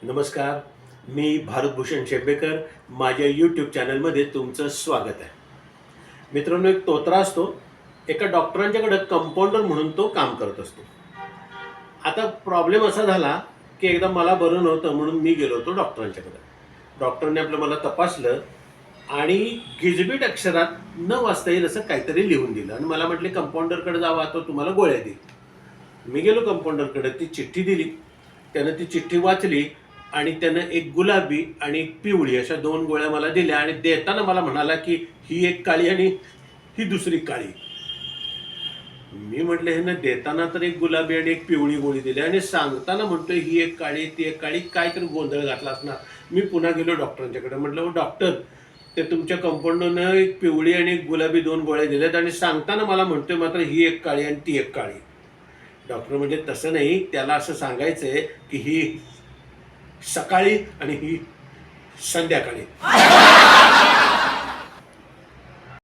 नमस्कार, मी भारतभूषण शेंबेकर. माझ्या यूट्यूब चॅनलमध्ये तुमचं स्वागत आहे. मित्रांनो, एक तोत्रा असतो. एका डॉक्टरांच्याकडे कंपाऊंडर म्हणून तो काम करत असतो. आता प्रॉब्लेम असा झाला की एकदा मला बरं नव्हतं म्हणून मी गेलो होतो डॉक्टरांच्याकडे. डॉक्टरने मला तपासलं आणि गिजबीट अक्षरात न वाचता येईल असं काहीतरी लिहून दिलं आणि मला म्हटले कंपाऊंडरकडे जावा, तो तुम्हाला गोळ्या देईल. मी गेलो कंपाऊंडरकडे, ती चिठ्ठी दिली. त्यानं ती चिठ्ठी वाचली आणि त्यानं एक गुलाबी आणि एक पिवळी अशा 2 गोळ्या मला दिल्या आणि देताना मला म्हणाला की ही एक काळी आणि ही दुसरी काळी. मी म्हटलं, हे ना देताना तर एक गुलाबी आणि एक पिवळी गोळी दिली आणि सांगताना म्हणतोय ही एक काळी ती एक काळी, काहीतरी गोंधळ घातला असणार. मी पुन्हा गेलो डॉक्टरांच्याकडे. म्हटलं, हो डॉक्टर, ते तुमच्या कंपाऊंडरनं एक पिवळी आणि एक गुलाबी 2 गोळ्या दिल्यात आणि सांगताना मला म्हणतोय मात्र ही एक काळी आणि ती एक काळी. डॉक्टर म्हणजे तसं नाही, त्याला असं सांगायचंय की ही सकाळी आणि ही संध्याकाळी.